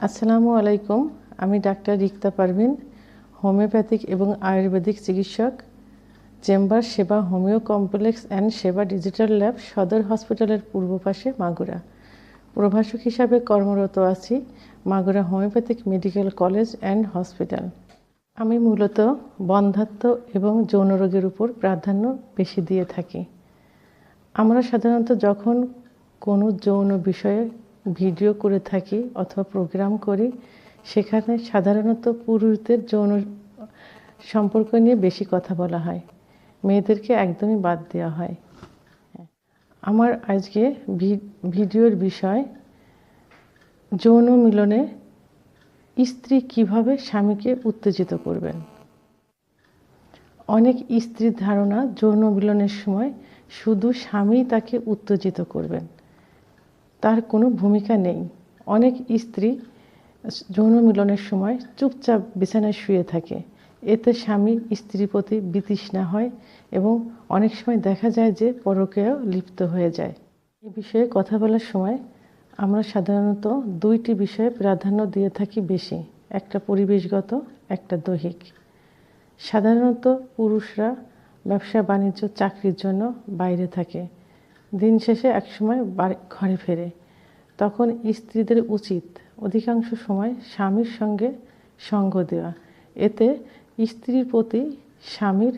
আসসালামু আলাইকুম। আমি ডাক্তার রিক্তা পারভিন, হোমিওপ্যাথিক এবং আয়ুর্বেদিক চিকিৎসক, চেম্বার সেবা হোমিও কমপ্লেক্স অ্যান্ড সেবা ডিজিটাল ল্যাব, সদর হসপিটালের পূর্ব পাশে, মাগুরা। প্রভাষক হিসাবে কর্মরত আছি Magura homeopathic medical college and hospital. আমি মূলত বন্ধ্যাত্ব এবং যৌন রোগের উপর প্রাধান্য বেশি দিয়ে থাকি। আমরা সাধারণত যখন কোনো যৌন বিষয়ে ভিডিও করে থাকি অথবা প্রোগ্রাম করি, সেখানে সাধারণত পুরুষদের যৌন সম্পর্ক নিয়ে বেশি কথা বলা হয়, মেয়েদেরকে একদমই বাদ দেওয়া হয়। আমার আজকে ভিডিওর বিষয় যৌন মিলনে স্ত্রী কিভাবে স্বামীকে উত্তেজিত করবেন। অনেক স্ত্রীর ধারণা যৌন মিলনের সময় শুধু স্বামী তাকে উত্তেজিত করবেন, তার কোনো ভূমিকা নেই। অনেক স্ত্রী যৌন মিলনের সময় চুপচাপ বিছানায় শুয়ে থাকে, এতে স্বামী স্ত্রীর প্রতি বিতৃষ্ণা হয় এবং অনেক সময় দেখা যায় যে পরকীয়ায় লিপ্ত হয়ে যায়। এই বিষয়ে কথা বলার সময় আমরা সাধারণত দুইটি বিষয়ে প্রাধান্য দিয়ে থাকি বেশি, একটা পরিবেশগত, একটা দৈহিক। সাধারণত পুরুষরা ব্যবসা বাণিজ্য চাকরির জন্য বাইরে থাকে, দিন শেষে একসময় ঘরে ফেরে। তখন স্ত্রীদের উচিত অধিকাংশ সময় স্বামীর সঙ্গে সঙ্গ দেওয়া, এতে স্ত্রীর প্রতি স্বামীর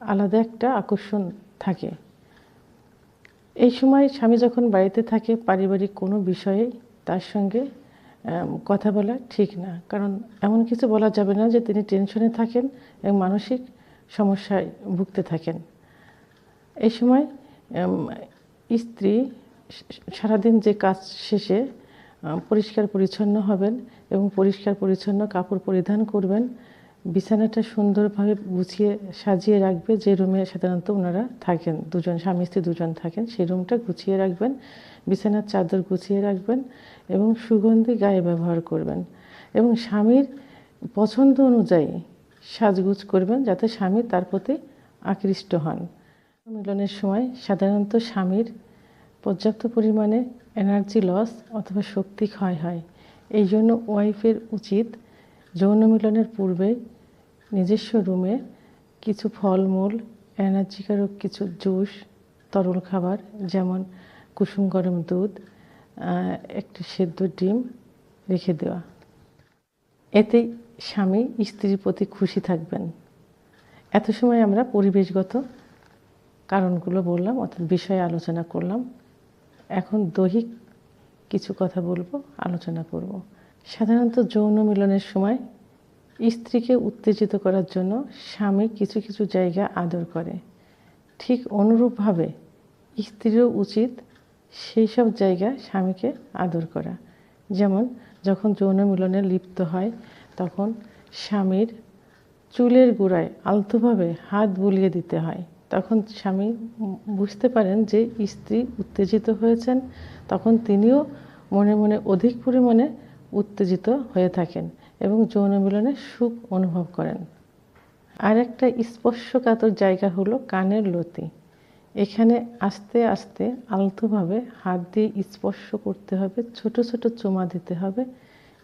আলাদা একটা আকর্ষণ থাকে। এই সময় স্বামী যখন বাড়িতে থাকে, পারিবারিক কোনো বিষয়ে তার সঙ্গে কথা বলা ঠিক না, কারণ এমন কিছু বলা যাবে না যে তিনি টেনশনে থাকেন এবং মানসিক সমস্যায় ভুগতে থাকেন। এই সময় স্ত্রী সারাদিন যে কাজ শেষে পরিষ্কার পরিচ্ছন্ন হবেন এবং পরিষ্কার পরিচ্ছন্ন কাপড় পরিধান করবেন, বিছানাটা সুন্দরভাবে গুছিয়ে সাজিয়ে রাখবে। যে রুমে সাধারণত ওনারা থাকেন, দুজন স্বামী স্ত্রী দুজন থাকেন, সেই রুমটা গুছিয়ে রাখবেন, বিছানার চাদর গুছিয়ে রাখবেন এবং সুগন্ধি গায়ে ব্যবহার করবেন এবং স্বামীর পছন্দ অনুযায়ী সাজগুজ করবেন যাতে স্বামী তার প্রতি আকৃষ্ট হন। মিলনের সময় সাধারণত স্বামীর পর্যাপ্ত পরিমাণে এনার্জি লস অথবা শক্তি ক্ষয় হয়। এই জন্য ওয়াইফের উচিত যৌন মিলনের পূর্বে নিজস্ব রুমে কিছু ফলমূল, এনার্জিকারক কিছু জুস, তরল খাবার যেমন কুসুম গরম দুধ, একটু সেদ্ধ ডিম রেখে দেওয়া। এতে স্বামী স্ত্রীর প্রতি খুশি থাকবেন। এত সময় আমরা পরিবেশগত কারণগুলো বললাম, অর্থাৎ বিষয়ে আলোচনা করলাম। এখন দৈহিক কিছু কথা বলবো, আলোচনা করব। সাধারণত যৌন মিলনের সময় স্ত্রীকে উত্তেজিত করার জন্য স্বামী কিছু কিছু জায়গা আদর করে, ঠিক অনুরূপভাবে স্ত্রীরও উচিত সেই সব জায়গা স্বামীকে আদর করা। যেমন যখন যৌন মিলনে লিপ্ত হয় তখন স্বামীর চুলের গোড়ায় আলতোভাবে হাত বুলিয়ে দিতে হয়। তখন স্বামী বুঝতে পারেন যে স্ত্রী উত্তেজিত হয়েছেন, তখন তিনিও মনে মনে অধিক পরিমাণে উত্তেজিত হয়ে থাকেন এবং যৌন মিলনে সুখ অনুভব করেন। আর একটা স্পর্শকাতর জায়গা হলো কানের লতি। এখানে আস্তে আস্তে আলতোভাবে হাত দিয়ে স্পর্শ করতে হবে, ছোট ছোট চুমা দিতে হবে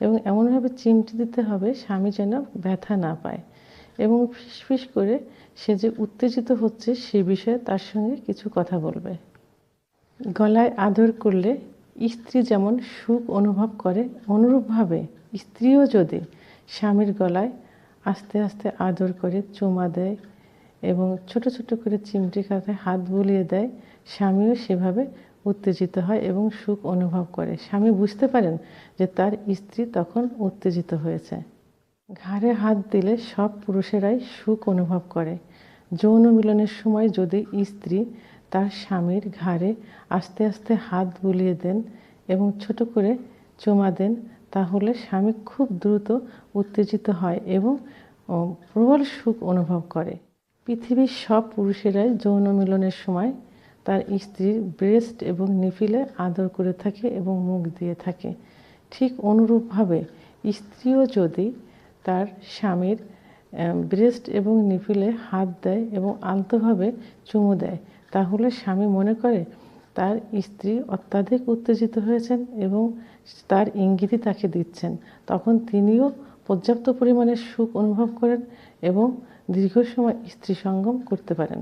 এবং এমনভাবে চিমটি দিতে হবে স্বামী যেন ব্যথা না পায় এবং ফিসফিস করে সে যে উত্তেজিত হচ্ছে সে বিষয়ে তার সঙ্গে কিছু কথা বলবে। গলায় আদর করলে স্ত্রী যেমন সুখ অনুভব করে, অনুরূপভাবে স্ত্রীও যদি স্বামীর গলায় আস্তে আস্তে আদর করে চুমা দেয় এবং ছোট ছোট করে চিমটি কাঁধে হাত বুলিয়ে দেয়, স্বামীও সেভাবে উত্তেজিত হয় এবং সুখ অনুভব করে। স্বামী বুঝতে পারেন যে তার স্ত্রী তখন উত্তেজিত হয়েছে। ঘাড়ে হাত দিলে সব পুরুষেরাই সুখ অনুভব করে। যৌন মিলনের সময় যদি স্ত্রী তার স্বামীর ঘাড়ে আস্তে আস্তে হাত বুলিয়ে দেন এবং ছোট করে চুমা দেন, তাহলে স্বামী খুব দ্রুত উত্তেজিত হয় এবং প্রবল সুখ অনুভব করে। পৃথিবীর সব পুরুষেরাই যৌন মিলনের সময় তার স্ত্রীর ব্রেস্ট এবং নিপিলে আদর করে থাকে এবং মুখ দিয়ে থাকে। ঠিক অনুরূপভাবে স্ত্রীও যদি তার স্বামীর ব্রেস্ট এবং নিপিলে হাত দেয় এবং আলতোভাবে চুমু দেয়, তাহলে স্বামী মনে করে তার স্ত্রী অত্যাধিক উত্তেজিত হয়েছেন এবং তার ইঙ্গিতই তাকে দিচ্ছেন, তখন তিনিও পর্যাপ্ত পরিমাণে সুখ অনুভব করেন এবং দীর্ঘ সময় স্ত্রী সঙ্গম করতে পারেন।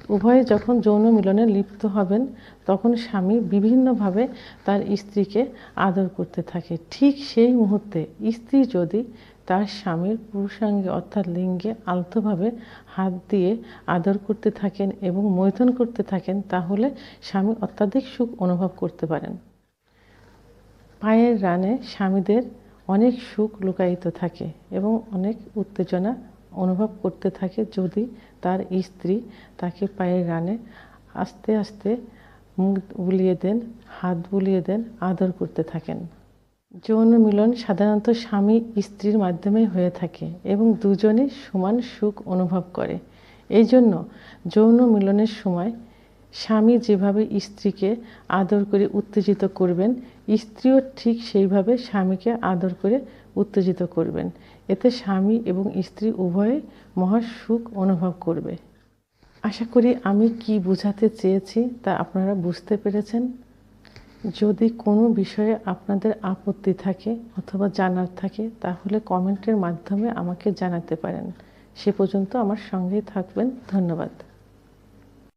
উভয়ে যখন যৌন মিলনে লিপ্ত হবেন, তখন স্বামী বিভিন্নভাবে তার স্ত্রীকে আদর করতে থাকে। ঠিক সেই মুহূর্তে স্ত্রী যদি তার স্বামীর পুরুষাঙ্গে অর্থাৎ লিঙ্গে আলতোভাবে হাত দিয়ে আদর করতে থাকেন এবং মৈথুন করতে থাকেন, তাহলে স্বামী অত্যাধিক সুখ অনুভব করতে পারেন। পায়ের রানে স্বামীদের অনেক সুখ লুকায়িত থাকে এবং অনেক উত্তেজনা অনুভব করতে থাকে যদি তার স্ত্রী তাকে পায়ের রানে আস্তে আস্তে মুখ বুলিয়ে দেন, হাত বুলিয়ে দেন, আদর করতে থাকেন। যৌন মিলন সাধারণত স্বামী স্ত্রীর মাধ্যমেই হয়ে থাকে এবং দুজনেই সমান সুখ অনুভব করে। এই জন্য যৌন মিলনের সময় স্বামী যেভাবে স্ত্রীকে আদর করে উত্তেজিত করবেন, স্ত্রীও ঠিক সেইভাবে স্বামীকে আদর করে উত্তেজিত করবেন। এতে স্বামী এবং স্ত্রী উভয়ে মহা সুখ অনুভব করবে। আশা করি আমি কি বোঝাতে চেয়েছি তা আপনারা বুঝতে পেরেছেন। যদি কোনো বিষয়ে আপনাদের আপত্তি থাকে অথবা জানার থাকে, তাহলে কমেন্টের মাধ্যমে আমাকে জানাতে পারেন। সে পর্যন্ত আমার সঙ্গেই থাকবেন। ধন্যবাদ।